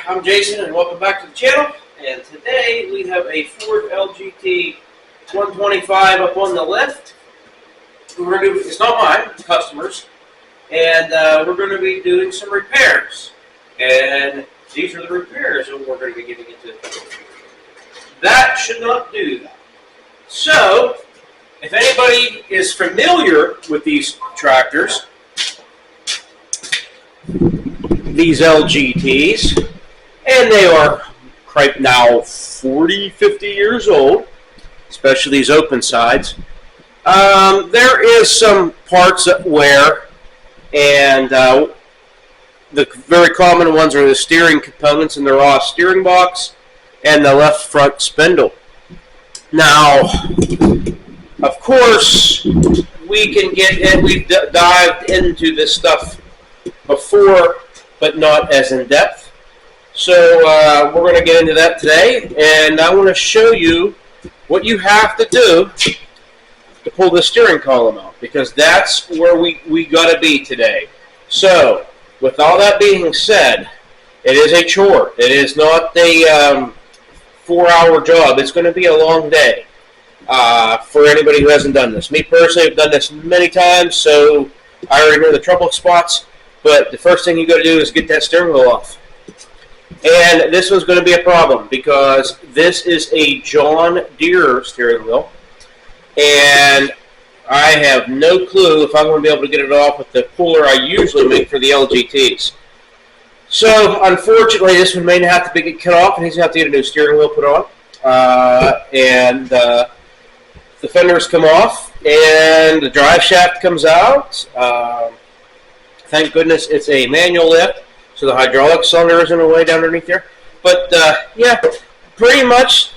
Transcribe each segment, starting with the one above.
I'm Jason and welcome back to the channel. And today we have a Ford LGT 125 up on the lift. We're going to do, it's not mine, it's customers. And we're going to be doing some repairs. And these are the repairs that we're going to be getting into. That should not do that. So, if anybody is familiar with these tractors, these LGTs, and they are right now 40, 50 years old, especially these open sides. There is some parts that wear, and the very common ones are the steering components in the raw steering box and the left front spindle. Now, of course, we can get in, we've dived into this stuff before, but not as in depth. So we're going to get into that today, and I want to show you what you have to do to pull the steering column out, because that's where we got to be today. So, with all that being said, it is a chore. It is not a 4-hour job. It's going to be a long day for anybody who hasn't done this. Me personally, I've done this many times, so I already know the trouble spots. But the first thing you got to do is get that steering wheel off. And this one's going to be a problem because this is a John Deere steering wheel. And I have no clue if I'm going to be able to get it off with the puller I usually make for the LGTs. So, unfortunately, this one may have to get cut off, and he's going to have to get a new steering wheel put on. The fenders come off, and the drive shaft comes out. Thank goodness it's a manual lift, so the hydraulic cylinder isn't away down underneath there. But, yeah, pretty much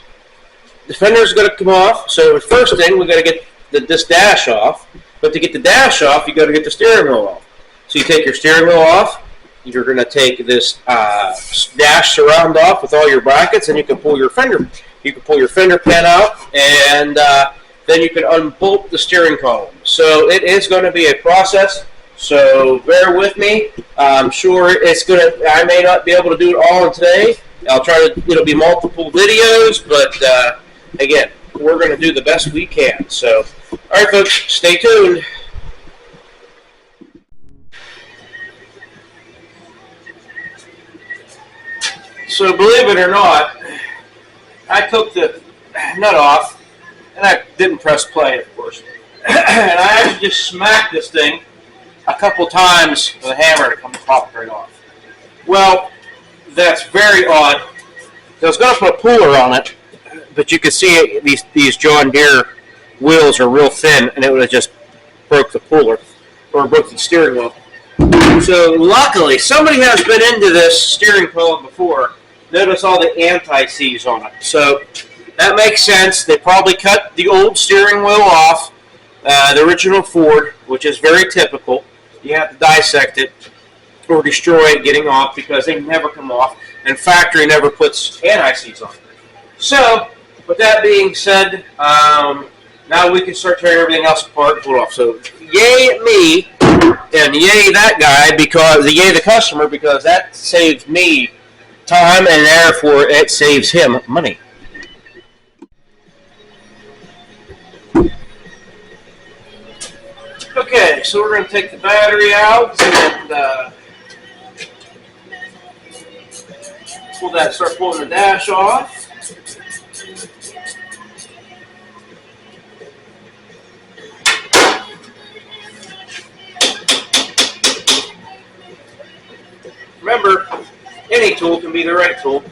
the fender's going to come off. So the first thing, we've got to get this dash off. But to get the dash off, you've got to get the steering wheel off. So you take your steering wheel off. You're going to take this dash surround off with all your brackets, and you can pull your fender. You can pull your fender pan out, and then you can unbolt the steering column. So it is going to be a process. So bear with me. I'm sure it's gonna. I may not be able to do it all in today. I'll try to. It'll be multiple videos, but again, we're going to do the best we can. So, all right, folks, stay tuned. So, believe it or not, I took the nut off, and I didn't press play, of course, and I actually just smacked this thing a couple times with a hammer to come pop right off. Well, that's very odd. I was going to put a puller on it, but you can see it, these John Deere wheels are real thin, and it would have just broke the puller, or broke the steering wheel. So luckily, somebody has been into this steering column before. Notice all the anti-seize on it. So that makes sense. They probably cut the old steering wheel off, the original Ford, which is very typical. You have to dissect it or destroy it getting off because they never come off, and factory never puts anti-seize on it. So, with that being said, now we can start tearing everything else apart and pull it off. So, yay me, and yay that guy, because yay the customer, because that saves me time, and therefore it saves him money. Okay, so we're going to take the battery out and start pulling the dash off. Remember, any tool can be the right tool.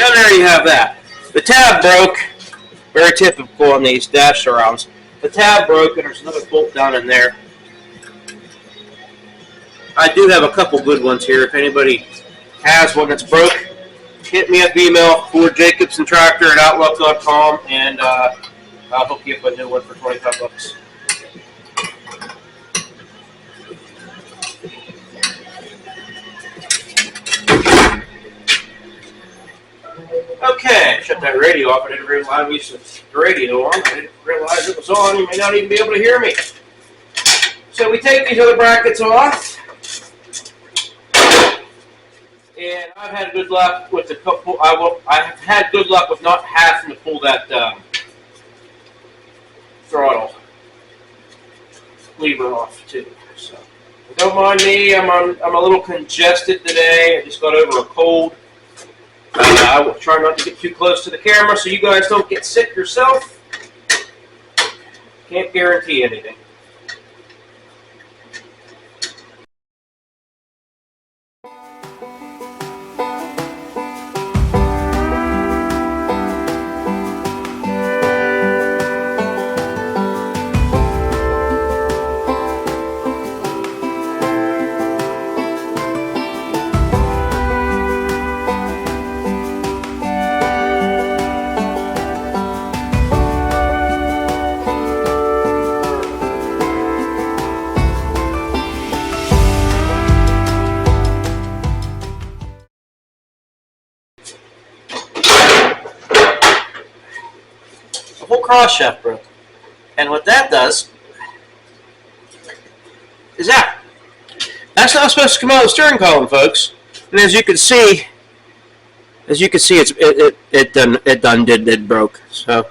And there you have that. The tab broke. Very typical on these dash surrounds. The tab broke, and there's another bolt down in there. I do have a couple good ones here. If anybody has one that's broke, hit me up email FordJacobsonTractor@outlook.com, and I'll hook you up a new one for $25. Okay, shut that radio off. I didn't realize we should the radio on. I didn't realize it was on. You may not even be able to hear me. So we take these other brackets off, and I've had good luck with the couple. I've had good luck with not having to pull that throttle lever off too. So don't mind me. I'm a little congested today. I just got over a cold. I will try not to get too close to the camera so you guys don't get sick yourself. Can't guarantee anything. Whole cross shaft broke, and what that does is that's not supposed to come out of the steering column, folks. And as you can see, it done broke. So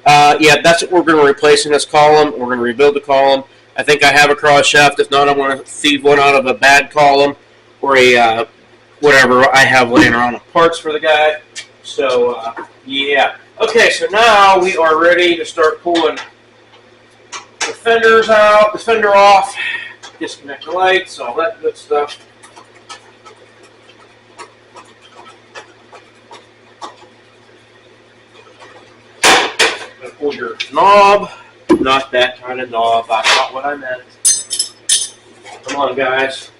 yeah, that's what we're going to replace in this column. We're going to rebuild the column. I think I have a cross shaft. If not, I'm going to thieve one out of a bad column or a whatever I have laying around of parts for the guy. So yeah. Okay, so now we are ready to start pulling the fenders out, the fender off, disconnect the lights, all that good stuff. Pull your knob, not that kind of knob, that's not what I meant. Come on, guys.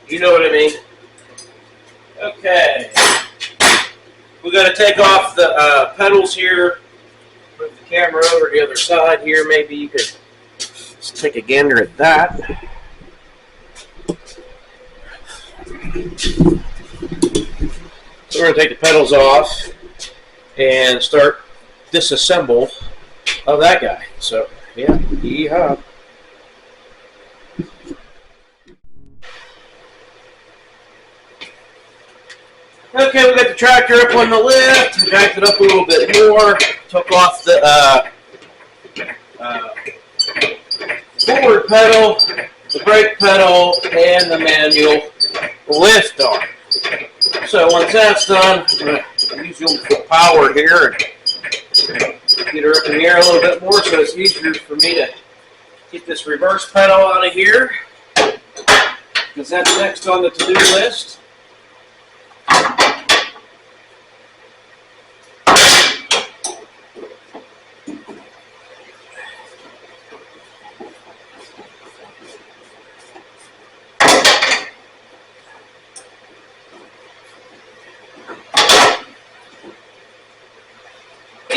You know what I mean. Okay. We got to take off the pedals here. Move the camera over to the other side here. Maybe you could just take a gander at that. So we're going to take the pedals off and start disassemble of that guy. So yeah, yeehaw. Okay, we got the tractor up on the lift, backed it up a little bit more, took off the forward pedal, the brake pedal, and the manual lift arm. So once that's done, I'm going to use the old power here and get her up in the air a little bit more so it's easier for me to get this reverse pedal out of here, because that's next on the to-do list.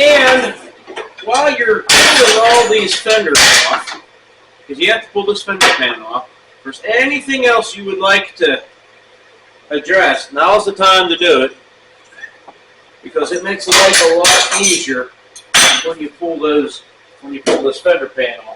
And while you're pulling all these fenders off, because you have to pull this fender pan off, if there's anything else you would like to address, now's the time to do it, because it makes life a lot easier when you pull this fender pan off.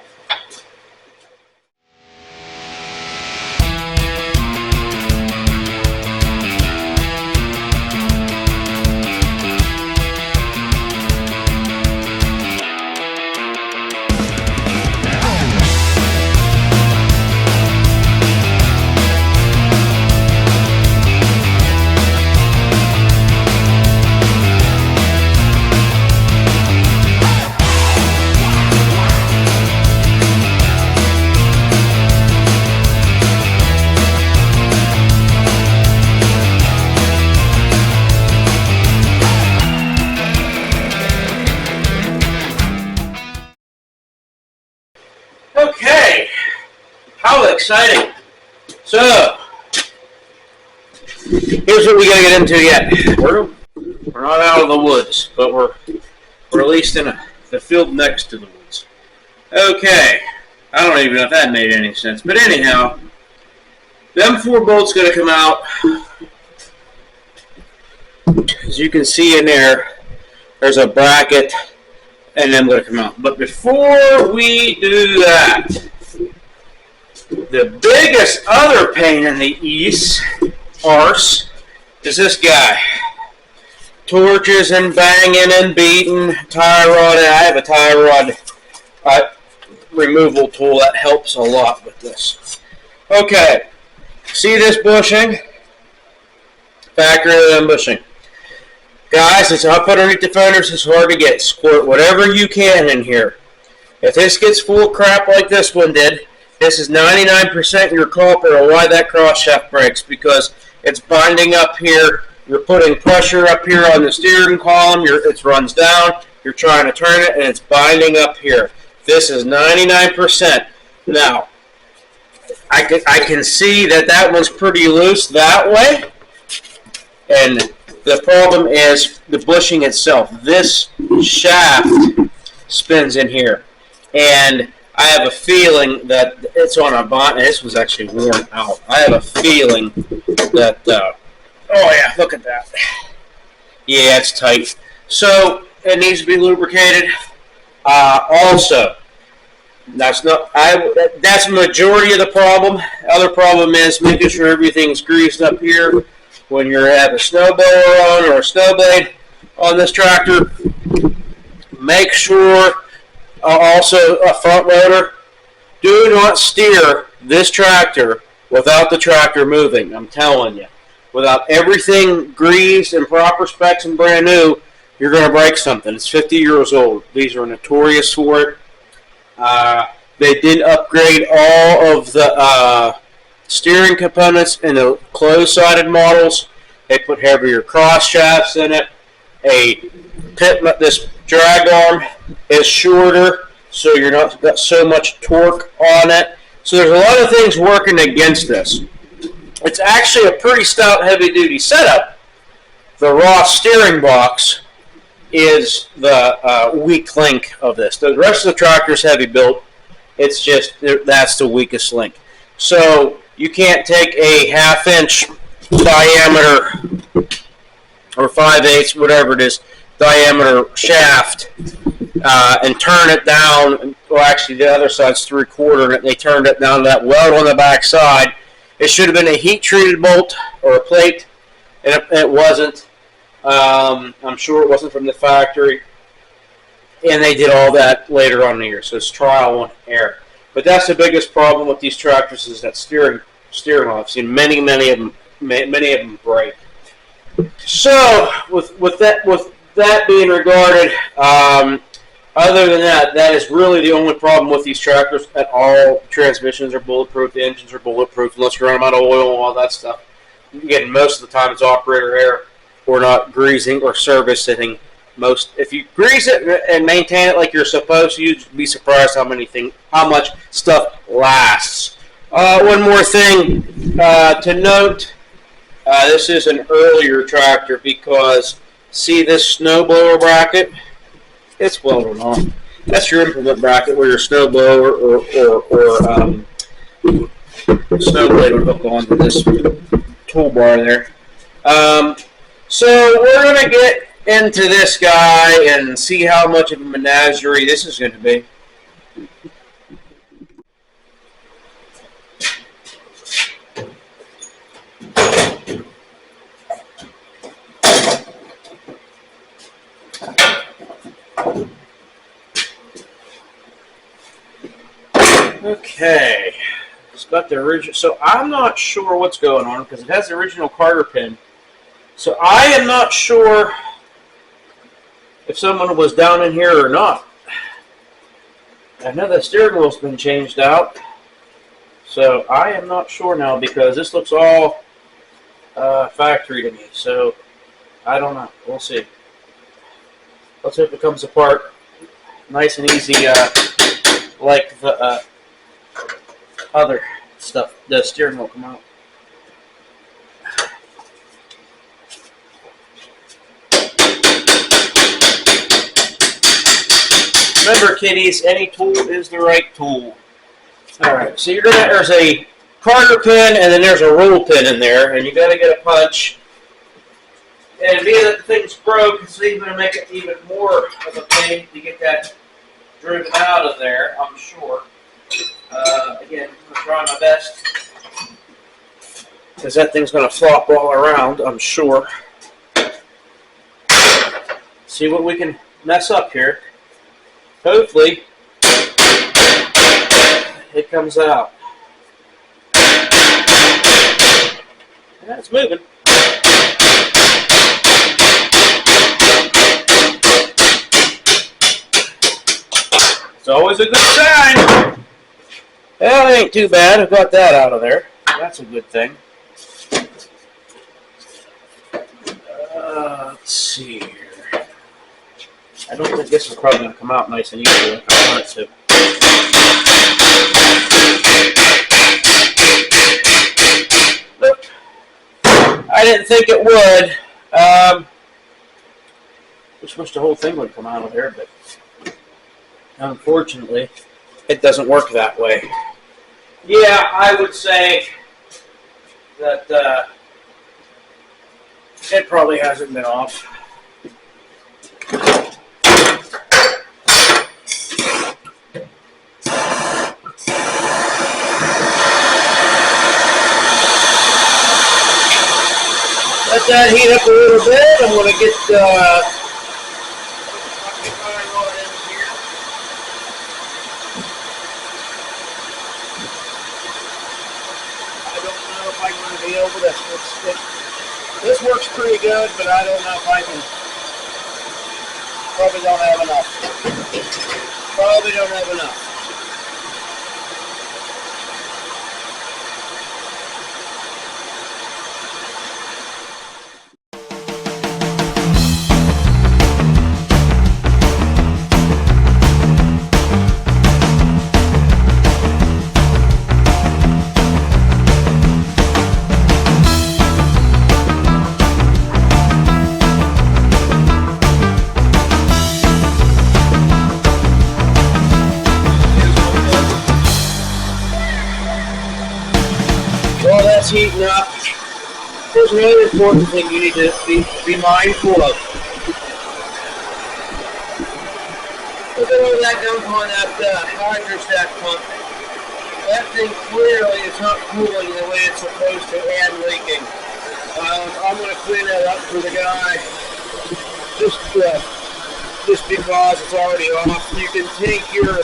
exciting. So, here's what we gotta get into yet. We're not out of the woods, but we're at least in the field next to the woods. Okay, I don't even know if that made any sense, but anyhow, them 4 bolts gonna come out. As you can see in there, there's a bracket, and them gonna come out. But before we do that, the biggest other pain in the arse is this guy. Torches and banging and beating, tie rod. I have a tie rod removal tool that helps a lot with this. Okay, see this bushing? Factory bushing. Guys, it's up underneath the fenders. It's hard to get. Squirt whatever you can in here. If this gets full of crap like this one did, this is 99% your culprit or why that cross shaft breaks, because it's binding up here. You're putting pressure up here on the steering column. It runs down. You're trying to turn it, and it's binding up here. This is 99%. Now, I can see that one's pretty loose that way, and the problem is the bushing itself. This shaft spins in here, and I have a feeling that it's on a bond. This was actually worn out. I have a feeling that, oh yeah, look at that. Yeah, it's tight. So it needs to be lubricated. Also, that's the majority of the problem. Other problem is making sure everything's greased up here. When you have a snowblower on or a snow blade on this tractor, make sure also a front loader. Do not steer this tractor without the tractor moving. I'm telling you, without everything greased and proper specs and brand new, you're going to break something. It's 50 years old. These are notorious for it. They did upgrade all of the steering components in the closed-sided models. They put heavier cross shafts in it. This drag arm is shorter, so you're not got so much torque on it. So there's a lot of things working against this. It's actually a pretty stout, heavy-duty setup. The raw steering box is the weak link of this. The rest of the tractor is heavy built. It's just that's the weakest link. So you can't take a 1/2 inch diameter or 5/8, whatever it is, diameter shaft and turn it down. Well, actually, the other side's 3/4, and they turned it down to that weld on the back side. It should have been a heat-treated bolt or a plate, and it wasn't. I'm sure it wasn't from the factory, and they did all that later on in the year, so it's trial and error. But that's the biggest problem with these tractors is that steering wheel. I've seen many of them break. So with that being regarded, other than that, that is really the only problem with these tractors. At all transmissions are bulletproof, the engines are bulletproof unless you run them out of oil and all that stuff. Again, most of the time it's operator error or not greasing or servicing. If you grease it and maintain it like you're supposed to, you'd be surprised how much stuff lasts. One more thing to note: this is an earlier tractor because see this snowblower bracket? It's welded on. That's your implement bracket where your snowblower or snow blade would hook onto this toolbar there. So we're gonna get into this guy and see how much of a menagerie this is going to be. Okay, it's got the original. So I'm not sure what's going on because it has the original Carter pin. So I am not sure if someone was down in here or not. I know the steering wheel's been changed out, so I am not sure now because this looks all factory to me. So I don't know. We'll see. Let's hope it comes apart nice and easy, like the other stuff, the steering wheel come out. Remember, kiddies, any tool is the right tool. All right, so there's a Carter pin, and then there's a roll pin in there, and you got to get a punch. And being that the thing's broke, it's even going to make it even more of a pain to get that driven out of there, I'm sure. Again, I'm going to try my best, because that thing's going to flop all around, I'm sure. See what we can mess up here. Hopefully, it comes out. Yeah, it's moving. It's always a good sign. Well, it ain't too bad. I've got that out of there. That's a good thing. Let's see here. I don't think this is probably going to come out nice and easy like I want it to. Nope. I didn't think it would. Just wish the whole thing would come out of there, but unfortunately, it doesn't work that way. Yeah, I would say that it probably hasn't been off. Let that heat up a little bit. I'm going to get I don't know if I'm going to be able to. This works pretty good, but I don't know if I can. Probably don't have enough. Probably don't have enough. While that's heating up, there's another important thing you need to be mindful of. Look at all that dump on that hydrostack pump. That thing clearly is not cooling the way it's supposed to and leaking. I'm going to clean that up for the guy just because it's already off. You can take your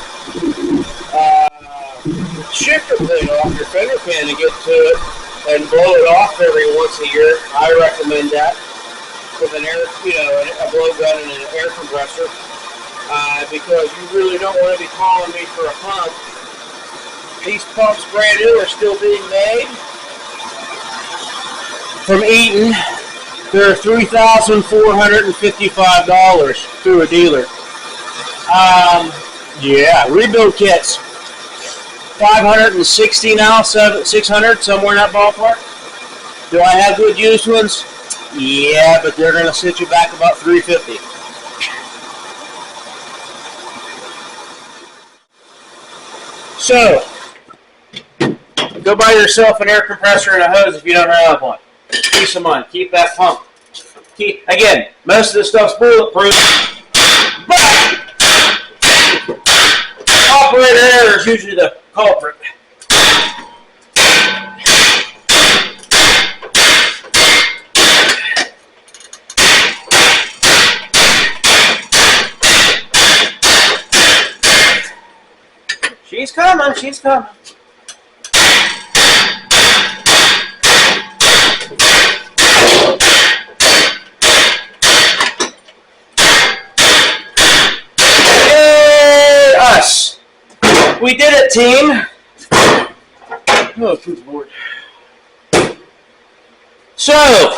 shifter plate off your Fender pan and get to it and blow it off every once a year. I recommend that with an air, a blow gun and an air compressor, because you really don't want to be calling me for a pump. These pumps, brand new, are still being made from Eaton. They're $3,455 through a dealer. Yeah, rebuild kits. 560 now, 600, somewhere in that ballpark. Do I have good used ones? Yeah, but they're going to set you back about 350. So, go buy yourself an air compressor and a hose if you don't have one. Peace of mind. Keep that pump. Again, most of this stuff's bulletproof, but operator error is usually the culprit. She's coming, she's coming. Yay, us. We did it, team. Oh, good Lord. So,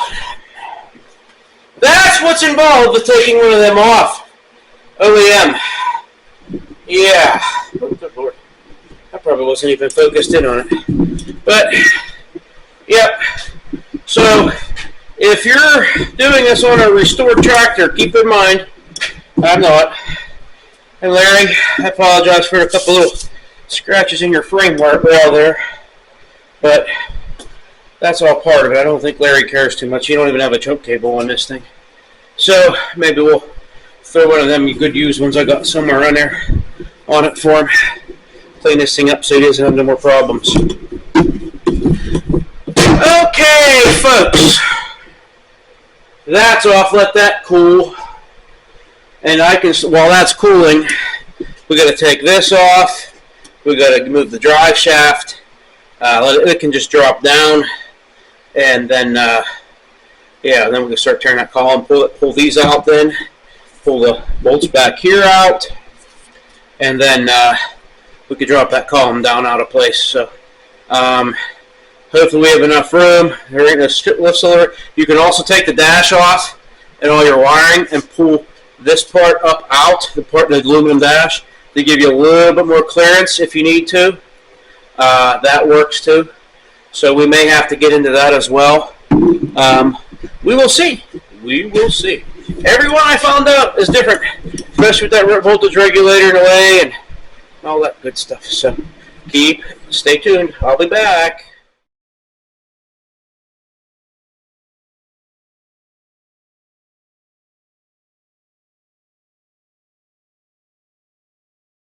that's what's involved with taking one of them off. OEM. Yeah. Oh, good Lord. I probably wasn't even focused in on it. But, yep. So, if you're doing this on a restored tractor, keep in mind, I'm not. And Larry, I apologize for a couple little scratches in your frame rail there. But that's all part of it. I don't think Larry cares too much. You don't even have a choke cable on this thing. So, maybe we'll throw one of them good used ones I got somewhere on there on it for him. Clean this thing up so he doesn't have no more problems. Okay, folks. That's off. Let that cool. And I can, while that's cooling, we got to take this off. We got to move the drive shaft. It can just drop down, and then then we can start turning that column. Pull these out. Then pull the bolts back here out, and then we could drop that column down out of place. So hopefully we have enough room. There ain't a strip lift cylinder. You can also take the dash off and all your wiring and pull this part up out, the aluminum dash, to give you a little bit more clearance if you need to. That works too. So we may have to get into that as well. We will see. We will see. Every one I found out is different, especially with that voltage regulator in the way and all that good stuff. So stay tuned. I'll be back.